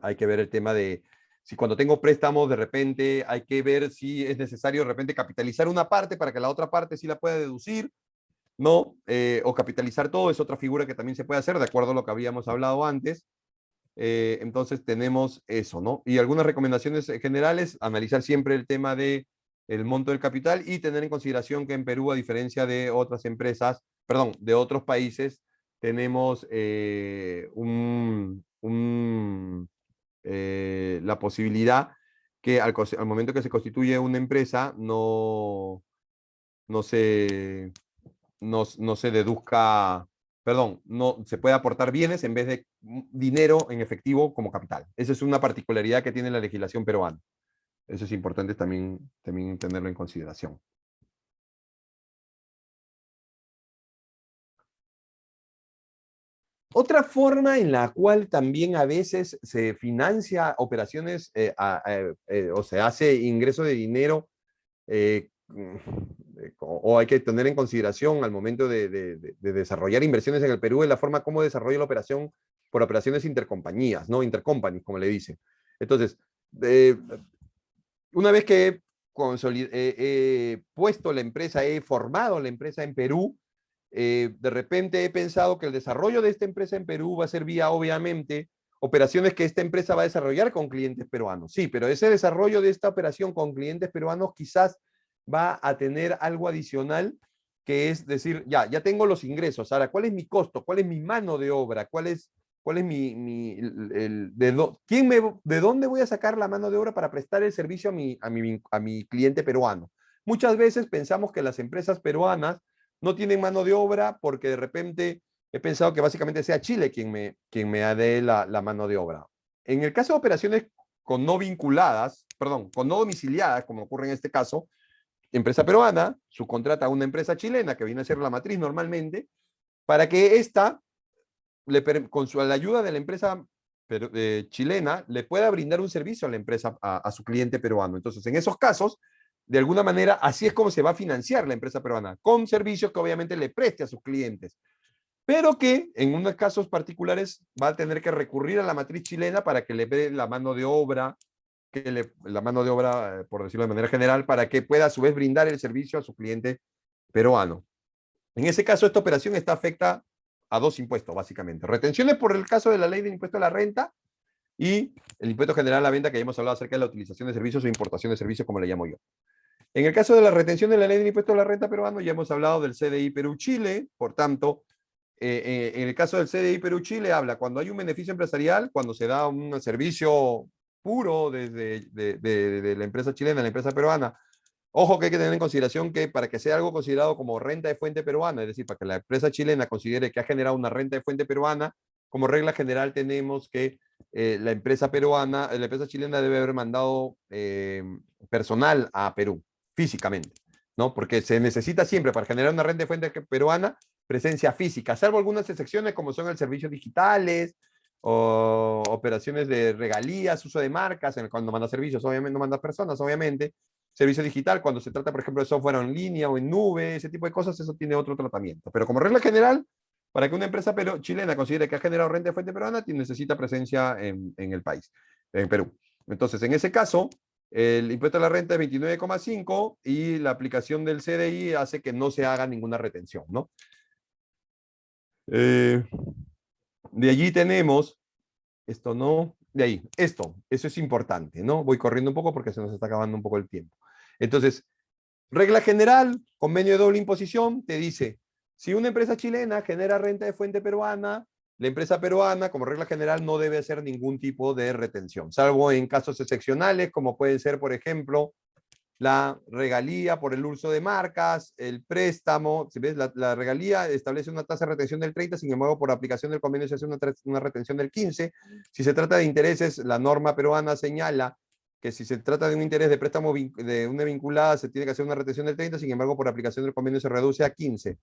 [SPEAKER 1] Hay que ver el tema de si cuando tengo préstamos, de repente hay que ver si es necesario de repente capitalizar una parte para que la otra parte sí la pueda deducir, ¿no? O capitalizar todo es otra figura que también se puede hacer, de acuerdo a lo que habíamos hablado antes. Entonces tenemos eso, ¿no? Y algunas recomendaciones generales: analizar siempre el tema de el monto del capital y tener en consideración que en Perú, a diferencia de otras empresas, perdón, de otros países, tenemos la posibilidad que al momento que se constituye una empresa no se, no se deduzca, perdón, no se puede aportar bienes en vez de dinero en efectivo como capital. Esa es una particularidad que tiene la legislación peruana. Eso es importante también tenerlo en consideración. Otra forma en la cual también a veces se financia operaciones o se hace ingreso de dinero, o hay que tener en consideración al momento de desarrollar inversiones en el Perú, es la forma como desarrolla la operación por operaciones intercompañías, ¿no? Intercompanies, como le dicen. Entonces, una vez que he puesto la empresa, he formado la empresa en Perú, de repente he pensado que el desarrollo de esta empresa en Perú va a ser vía, obviamente, operaciones que esta empresa va a desarrollar con clientes peruanos. Sí, pero ese desarrollo de esta operación con clientes peruanos quizás va a tener algo adicional, que es decir, ya tengo los ingresos. Ahora, ¿cuál es mi costo? ¿Cuál es mi mano de obra? ¿Cuál es de dónde voy a sacar la mano de obra para prestar el servicio a mi cliente peruano? Muchas veces pensamos que las empresas peruanas no tienen mano de obra porque de repente he pensado que básicamente sea Chile quien me dé la mano de obra. En el caso de operaciones con no vinculadas, perdón, con no domiciliadas, como ocurre en este caso, empresa peruana subcontrata a una empresa chilena que viene a ser la matriz normalmente, para que ésta, con la ayuda de la empresa chilena, le pueda brindar un servicio a la empresa, a su cliente peruano. Entonces, en esos casos, de alguna manera, así es como se va a financiar la empresa peruana, con servicios que obviamente le preste a sus clientes, pero que en unos casos particulares va a tener que recurrir a la matriz chilena para que le dé la mano de obra, por decirlo de manera general, para que pueda a su vez brindar el servicio a su cliente peruano. En ese caso, esta operación está afecta a dos impuestos, básicamente. Retenciones por el caso de la ley del impuesto a la renta y el impuesto general a la venta, que ya hemos hablado acerca de la utilización de servicios o importación de servicios, como le llamo yo. En el caso de la retención de la ley del impuesto a la renta peruano, ya hemos hablado del CDI Perú-Chile. Por tanto, en el caso del CDI Perú-Chile habla cuando hay un beneficio empresarial, cuando se da un servicio puro desde de la empresa chilena a la empresa peruana. Ojo, que hay que tener en consideración que para que sea algo considerado como renta de fuente peruana, es decir, para que la empresa chilena considere que ha generado una renta de fuente peruana, como regla general tenemos que la empresa chilena debe haber mandado personal a Perú, físicamente, ¿no? Porque se necesita siempre para generar una renta de fuente peruana presencia física, salvo algunas excepciones como son el servicios digitales o operaciones de regalías, uso de marcas, cuando manda servicios, obviamente no manda personas, obviamente. Servicio digital, cuando se trata, por ejemplo, de software en línea o en nube, ese tipo de cosas, eso tiene otro tratamiento. Pero como regla general, para que una empresa chilena considere que ha generado renta de fuente peruana, necesita presencia en el país, en Perú. Entonces, en ese caso, el impuesto a la renta es 29,5 y la aplicación del CDI hace que no se haga ninguna retención, ¿no? De allí tenemos Esto no, de ahí, eso es importante, ¿no? Voy corriendo un poco porque se nos está acabando un poco el tiempo. Entonces, regla general, convenio de doble imposición, te dice, si una empresa chilena genera renta de fuente peruana, la empresa peruana, como regla general, no debe hacer ningún tipo de retención, salvo en casos excepcionales, como pueden ser, por ejemplo, la regalía por el uso de marcas, el préstamo, si ves, la regalía establece una tasa de retención del 30, sin embargo, por aplicación del convenio se hace una retención del 15. Si se trata de intereses, la norma peruana señala que si se trata de un interés de préstamo de una vinculada, se tiene que hacer una retención del 30, sin embargo, por aplicación del convenio se reduce a 15.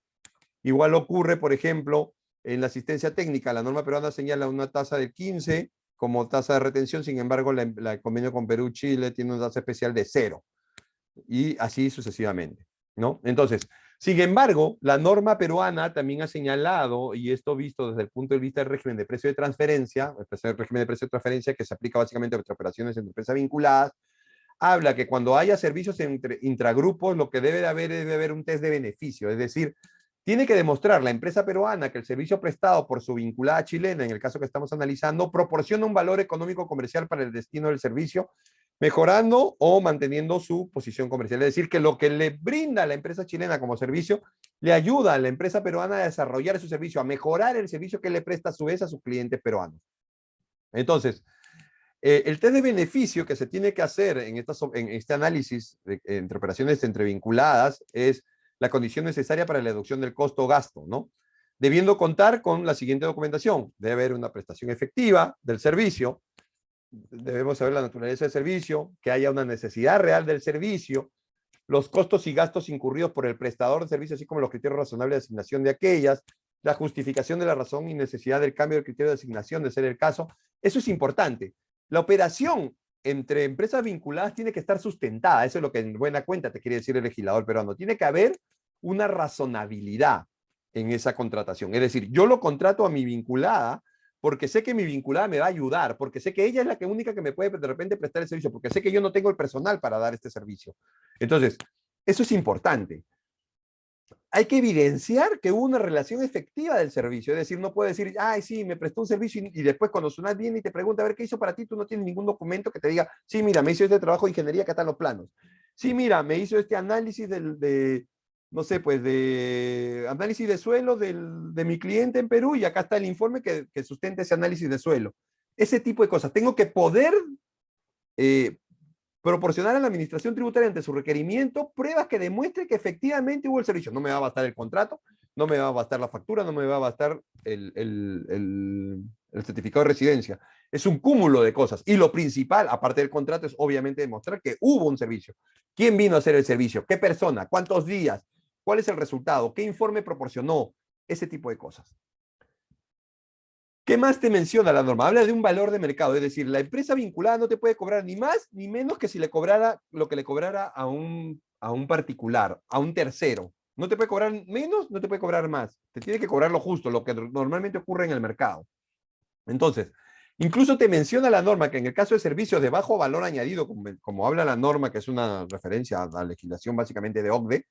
[SPEAKER 1] Igual ocurre, por ejemplo, en la asistencia técnica, la norma peruana señala una tasa del 15 como tasa de retención, sin embargo, el convenio con Perú-Chile tiene una tasa especial de 0 y así sucesivamente, ¿no? Entonces, sin embargo, la norma peruana también ha señalado, y esto visto desde el punto de vista del régimen de precio de transferencia, el régimen de precio de transferencia que se aplica básicamente a operaciones entre empresas vinculadas, habla que cuando haya servicios entre intragrupos, lo que debe haber un test de beneficio, es decir, tiene que demostrar la empresa peruana que el servicio prestado por su vinculada chilena, en el caso que estamos analizando, proporciona un valor económico comercial para el destino del servicio, mejorando o manteniendo su posición comercial. Es decir, que lo que le brinda a la empresa chilena como servicio le ayuda a la empresa peruana a desarrollar su servicio, a mejorar el servicio que le presta a su vez a sus clientes peruanos. Entonces, el test de beneficio que se tiene que hacer en este análisis entre operaciones entre vinculadas es la condición necesaria para la deducción del costo-gasto, ¿no? Debiendo contar con la siguiente documentación. Debe haber una prestación efectiva del servicio, debemos saber la naturaleza del servicio, que haya una necesidad real del servicio, los costos y gastos incurridos por el prestador de servicio, así como los criterios razonables de asignación de aquellas, la justificación de la razón y necesidad del cambio del criterio de asignación, de ser el caso. Eso es importante. La operación entre empresas vinculadas tiene que estar sustentada. Eso es lo que en buena cuenta te quiere decir el legislador peruano. Tiene que haber una razonabilidad en esa contratación. Es decir, yo lo contrato a mi vinculada porque sé que mi vinculada me va a ayudar, porque sé que ella es la única que me puede de repente prestar el servicio, porque sé que yo no tengo el personal para dar este servicio. Entonces, eso es importante. Hay que evidenciar que hubo una relación efectiva del servicio, es decir, no puede decir, ay, sí, me prestó un servicio y después cuando SUNAT viene y te pregunta a ver qué hizo para ti, tú no tienes ningún documento que te diga, sí, mira, me hizo este trabajo de ingeniería, acá están los planos. Sí, mira, me hizo este análisis no sé, pues de análisis de suelo de mi cliente en Perú y acá está el informe que sustenta ese análisis de suelo. Ese tipo de cosas. Tengo que poder proporcionar a la administración tributaria ante su requerimiento pruebas que demuestren que efectivamente hubo el servicio. No me va a bastar el contrato, no me va a bastar la factura, no me va a bastar el certificado de residencia. Es un cúmulo de cosas. Y lo principal, aparte del contrato, es obviamente demostrar que hubo un servicio. ¿Quién vino a hacer el servicio? ¿Qué persona? ¿Cuántos días? ¿Cuál es el resultado? ¿Qué informe proporcionó? Ese tipo de cosas. ¿Qué más te menciona la norma? Habla de un valor de mercado, es decir, la empresa vinculada no te puede cobrar ni más ni menos que si le cobrara lo que le cobrara a un particular, a un tercero. No te puede cobrar menos, no te puede cobrar más. Te tiene que cobrar lo justo, lo que normalmente ocurre en el mercado. Entonces, incluso te menciona la norma que en el caso de servicios de bajo valor añadido, como habla la norma, que es una referencia a la legislación básicamente de OCDE,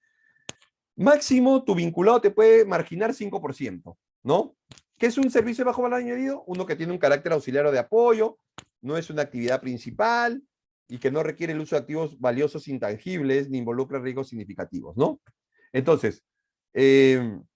[SPEAKER 1] máximo tu vinculado te puede marginar 5%, ¿no? ¿Qué es un servicio de bajo valor añadido? Uno que tiene un carácter auxiliar o de apoyo, no es una actividad principal y que no requiere el uso de activos valiosos intangibles ni involucra riesgos significativos, ¿no? Entonces, en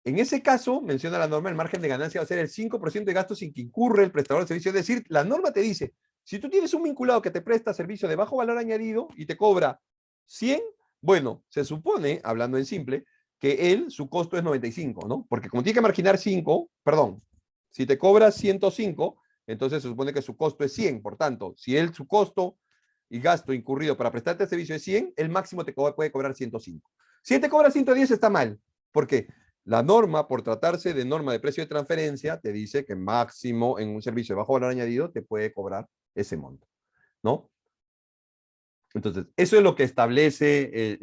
[SPEAKER 1] ese caso, menciona la norma, el margen de ganancia va a ser el 5% de gastos sin que incurre el prestador de servicio. Es decir, la norma te dice, si tú tienes un vinculado que te presta servicio de bajo valor añadido y te cobra 100, bueno, se supone, hablando en simple, que él, su costo es 95, ¿no? Porque como tiene que marginar 5, perdón, si te cobra 105, entonces se supone que su costo es 100. Por tanto, si él, su costo y gasto incurrido para prestarte el servicio es 100, el máximo te puede cobrar 105. Si él te cobra 110, está mal. ¿Por qué? La norma, por tratarse de norma de precio de transferencia, te dice que máximo en un servicio de bajo valor añadido te puede cobrar ese monto, ¿no? Entonces, eso es lo que establece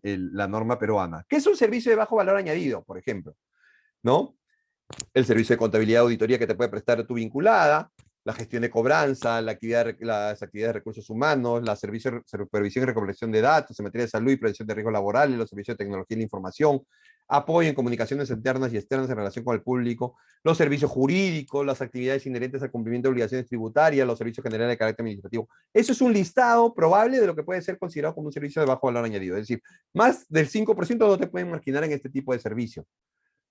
[SPEAKER 1] la norma peruana. ¿Qué es un servicio de bajo valor añadido, por ejemplo? ¿No? El servicio de contabilidad y auditoría que te puede prestar tu vinculada, la gestión de cobranza, las actividades de recursos humanos, la servicio de supervisión y recopilación de datos en materia de salud y prevención de riesgos laborales, los servicios de tecnología y la información, apoyo en comunicaciones internas y externas en relación con el público, los servicios jurídicos, las actividades inherentes al cumplimiento de obligaciones tributarias, los servicios generales de carácter administrativo. Eso es un listado probable de lo que puede ser considerado como un servicio de bajo valor añadido. Es decir, más del 5% no te pueden marginar en este tipo de servicio,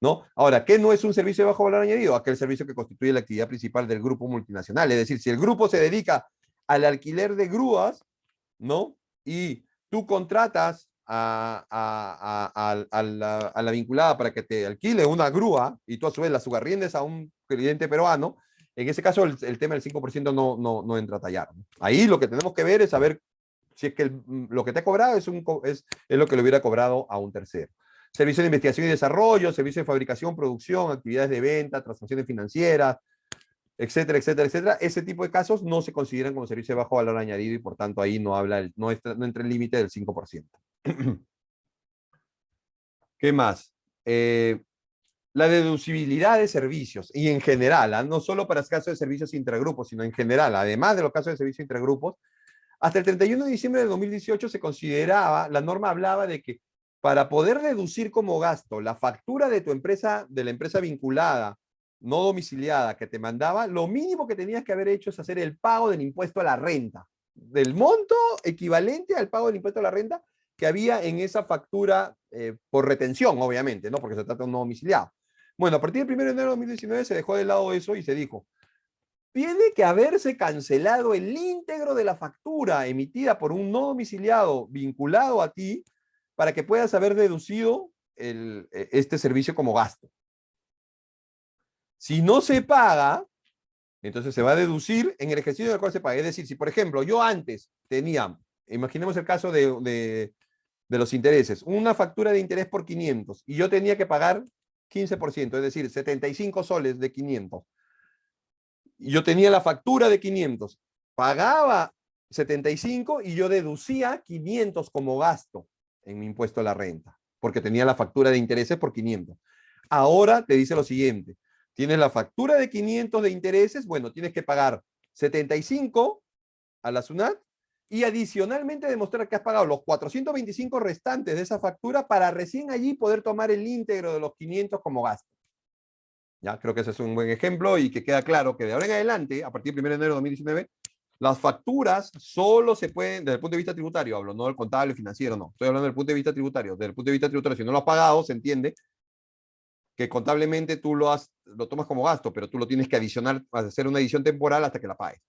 [SPEAKER 1] ¿no? Ahora, ¿qué no es un servicio de bajo valor añadido? Aquel servicio que constituye la actividad principal del grupo multinacional. Es decir, si el grupo se dedica al alquiler de grúas, ¿no? Y tú contratas a la vinculada para que te alquile una grúa y tú a su vez la subarriendes a un cliente peruano, en ese caso el tema del 5% no entra a tallar. Ahí lo que tenemos que ver es saber si es que lo que te ha cobrado es lo que le hubiera cobrado a un tercero. Servicio de investigación y desarrollo, servicio de fabricación, producción, actividades de venta, transacciones financieras, etcétera, etcétera, etcétera. Ese tipo de casos no se consideran como servicio de bajo valor añadido y por tanto ahí no entra el límite del 5%. ¿Qué más? La deducibilidad de servicios y en general, no solo para casos de servicios intragrupos, sino en general, además de los casos de servicios intragrupos, hasta el 31 de diciembre de 2018 se consideraba, la norma hablaba de que para poder deducir como gasto la factura de tu empresa, de la empresa vinculada, no domiciliada, que te mandaba, lo mínimo que tenías que haber hecho es hacer el pago del impuesto a la renta, del monto equivalente al pago del impuesto a la renta que había en esa factura por retención, obviamente, ¿no? Porque se trata de un no domiciliado. Bueno, a partir del 1 de enero de 2019 se dejó de lado eso y se dijo, tiene que haberse cancelado el íntegro de la factura emitida por un no domiciliado vinculado a ti para que puedas haber deducido este servicio como gasto. Si no se paga, entonces se va a deducir en el ejercicio en el cual se paga. Es decir, si por ejemplo yo antes tenía, imaginemos el caso de los intereses, una factura de interés por 500 y yo tenía que pagar 15%, es decir, 75 soles de 500. Y yo tenía la factura de 500, pagaba 75 y yo deducía 500 como gasto en mi impuesto a la renta, porque tenía la factura de intereses por 500. Ahora te dice lo siguiente, tienes la factura de 500 de intereses, bueno, tienes que pagar 75 a la SUNAT y adicionalmente demostrar que has pagado los 425 restantes de esa factura para recién allí poder tomar el íntegro de los 500 como gasto. Ya, creo que ese es un buen ejemplo y que queda claro que de ahora en adelante, a partir del 1 de enero de 2019, las facturas solo se pueden, desde el punto de vista tributario, hablo, no del contable, financiero, no. Estoy hablando del punto de vista tributario. Desde el punto de vista tributario, si no lo has pagado, se entiende que contablemente tú lo tomas como gasto, pero tú lo tienes que adicionar, hacer una adición temporal hasta que la pagues.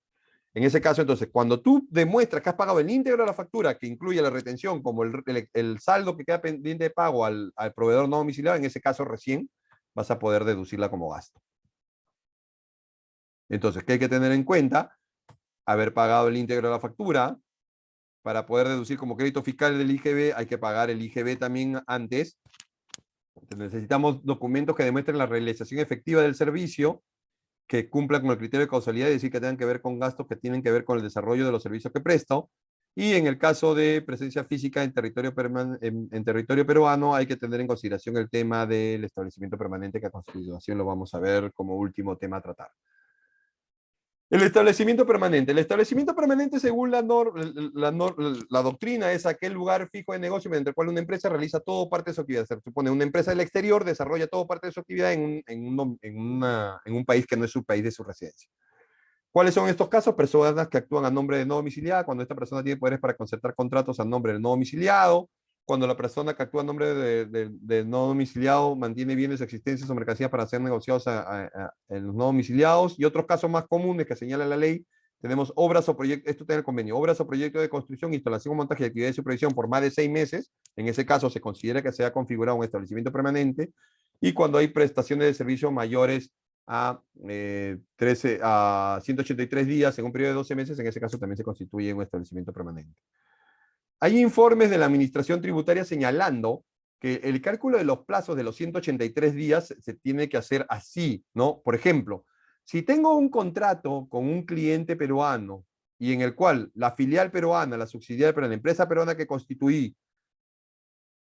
[SPEAKER 1] En ese caso, entonces, cuando tú demuestras que has pagado el íntegro de la factura, que incluye la retención como el saldo que queda pendiente de pago al proveedor no domiciliado, en ese caso recién vas a poder deducirla como gasto. Entonces, ¿qué hay que tener en cuenta? Haber pagado el íntegro de la factura. Para poder deducir como crédito fiscal del IGB, hay que pagar el IGB también antes. Entonces, necesitamos documentos que demuestren la realización efectiva del servicio, que cumplan con el criterio de causalidad, es decir, que tengan que ver con gastos que tienen que ver con el desarrollo de los servicios que presto. Y en el caso de presencia física en territorio peruano, hay que tener en consideración el tema del establecimiento permanente, que a continuación lo vamos a ver como último tema a tratar. El establecimiento permanente. El establecimiento permanente, según la doctrina, es aquel lugar fijo de negocio mediante el cual una empresa realiza todo parte de su actividad. Se supone una empresa del exterior desarrolla todo parte de su actividad en un país que no es su país de su residencia. ¿Cuáles son estos casos? Personas que actúan a nombre de no domiciliado, cuando esta persona tiene poderes para concertar contratos a nombre del no domiciliado, cuando la persona que actúa a nombre de no domiciliado mantiene bienes, existencias o mercancías para ser negociados en los no domiciliados, y otros casos más comunes que señala la ley, tenemos obras o proyectos, esto tiene el convenio, obras o proyectos de construcción, instalación o montaje de actividad de supervisión por más de 6 meses, en ese caso se considera que se ha configurado un establecimiento permanente, y cuando hay prestaciones de servicio mayores a 183 días en un periodo de 12 meses, en ese caso también se constituye un establecimiento permanente. Hay informes de la Administración Tributaria señalando que el cálculo de los plazos de los 183 días se tiene que hacer así, ¿no? Por ejemplo, si tengo un contrato con un cliente peruano y en el cual la filial peruana, la subsidiaria peruana, la empresa peruana que constituí,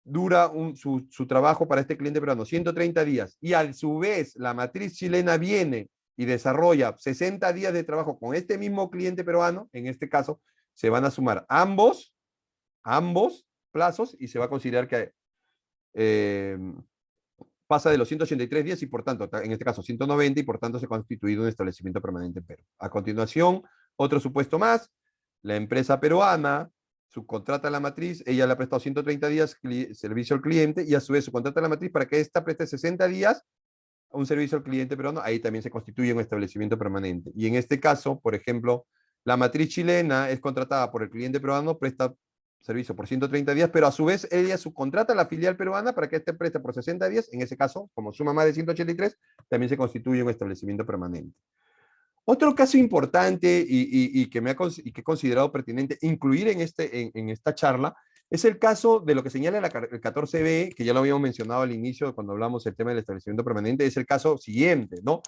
[SPEAKER 1] dura su trabajo para este cliente peruano 130 días y a su vez la matriz chilena viene y desarrolla 60 días de trabajo con este mismo cliente peruano, en este caso se van a sumar ambos plazos y se va a considerar que pasa de los 183 días y por tanto, en este caso 190 y por tanto se ha constituido un establecimiento permanente en Perú. A continuación, otro supuesto más, la empresa peruana subcontrata a la matriz, ella le ha prestado 130 días servicio al cliente y a su vez subcontrata a la matriz para que ésta preste 60 días a un servicio al cliente peruano, ahí también se constituye un establecimiento permanente. Y en este caso, por ejemplo, la matriz chilena es contratada por el cliente peruano, presta servicio por 130 días, pero a su vez ella subcontrata a la filial peruana para que este preste por 60 días, en ese caso, como suma más de 183, también se constituye un establecimiento permanente. Otro caso importante y que he considerado pertinente incluir en esta charla es el caso de lo que señala el 14b, que ya lo habíamos mencionado al inicio cuando hablamos del tema del establecimiento permanente, es el caso siguiente, ¿no?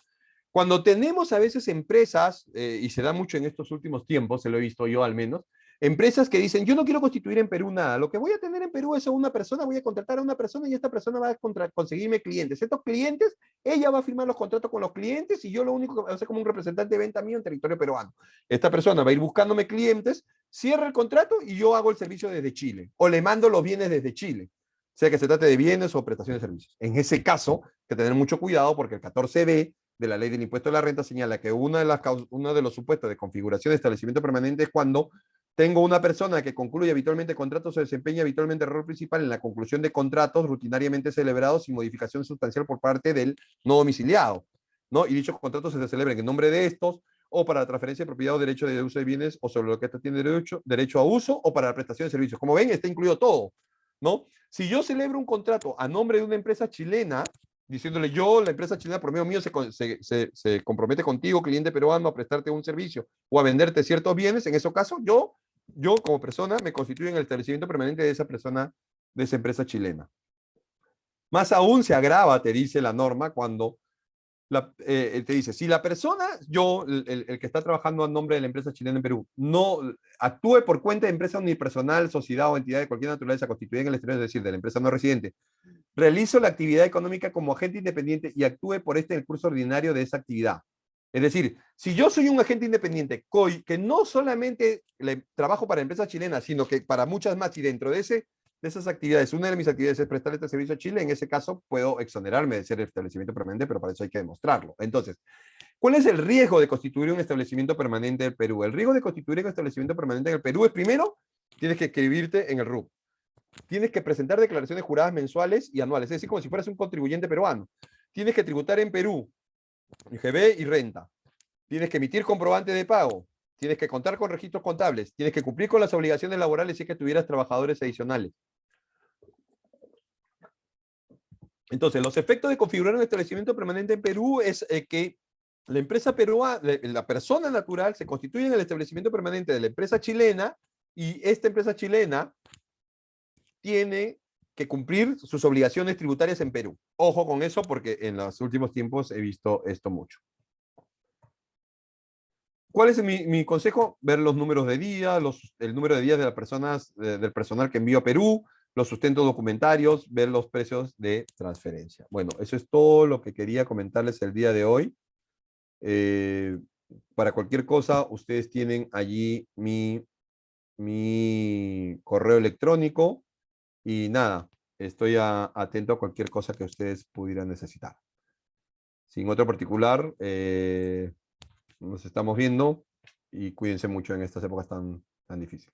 [SPEAKER 1] Cuando tenemos a veces empresas, y se da mucho en estos últimos tiempos, se lo he visto yo al menos, empresas que dicen, yo no quiero constituir en Perú nada, lo que voy a tener en Perú es a una persona, voy a contratar a una persona y esta persona va a conseguirme clientes. Estos clientes, ella va a firmar los contratos con los clientes y yo lo único que voy a hacer como un representante de venta mío en territorio peruano. Esta persona va a ir buscándome clientes, cierra el contrato y yo hago el servicio desde Chile o le mando los bienes desde Chile, sea que se trate de bienes o prestaciones de servicios. En ese caso, hay que tener mucho cuidado porque el 14b de la ley del impuesto a la renta señala que uno de los supuestos de configuración de establecimiento permanente es cuando tengo una persona que concluye habitualmente contratos o desempeña habitualmente el rol principal en la conclusión de contratos rutinariamente celebrados sin modificación sustancial por parte del no domiciliado, ¿no? Y dichos contratos se celebran en nombre de estos o para la transferencia de propiedad o derecho de uso de bienes o sobre lo que ésta tiene derecho a uso o para la prestación de servicios. Como ven, está incluido todo, ¿no? Si yo celebro un contrato a nombre de una empresa chilena, diciéndole yo, la empresa chilena por medio mío se compromete contigo, cliente peruano, a prestarte un servicio o a venderte ciertos bienes, en ese caso yo como persona me constituyo en el establecimiento permanente de esa persona, de esa empresa chilena. Más aún se agrava, te dice la norma, cuando te dice, si la persona, el que está trabajando a nombre de la empresa chilena en Perú, no actúe por cuenta de empresa unipersonal, sociedad o entidad de cualquier naturaleza constituida en el exterior, es decir, de la empresa no residente, realizo la actividad económica como agente independiente y actúe por en el curso ordinario de esa actividad. Es decir, si yo soy un agente independiente que no solamente trabajo para empresas chilenas, sino que para muchas más y dentro de esas actividades, una de mis actividades es prestar este servicio a Chile, en ese caso puedo exonerarme de ser establecimiento permanente, pero para eso hay que demostrarlo. Entonces, ¿cuál es el riesgo de constituir un establecimiento permanente en el Perú? El riesgo de constituir un establecimiento permanente en el Perú es, primero, tienes que inscribirte en el RUP. Tienes que presentar declaraciones juradas mensuales y anuales, es decir, como si fueras un contribuyente peruano. Tienes que tributar en Perú, IGB y renta. Tienes que emitir comprobante de pago. Tienes que contar con registros contables. Tienes que cumplir con las obligaciones laborales si es que tuvieras trabajadores adicionales. Entonces, los efectos de configurar un establecimiento permanente en Perú es que la empresa peruana, la persona natural se constituye en el establecimiento permanente de la empresa chilena y esta empresa chilena tiene que cumplir sus obligaciones tributarias en Perú. Ojo con eso porque en los últimos tiempos he visto esto mucho. ¿Cuál es mi consejo? Ver los números de día, el número de días de las personas, del personal que envío a Perú, los sustentos documentarios, ver los precios de transferencia. Bueno, eso es todo lo que quería comentarles el día de hoy. Para cualquier cosa, ustedes tienen allí mi correo electrónico y nada, estoy atento a cualquier cosa que ustedes pudieran necesitar. Sin otro particular, nos estamos viendo y cuídense mucho en estas épocas tan difíciles.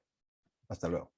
[SPEAKER 1] Hasta luego.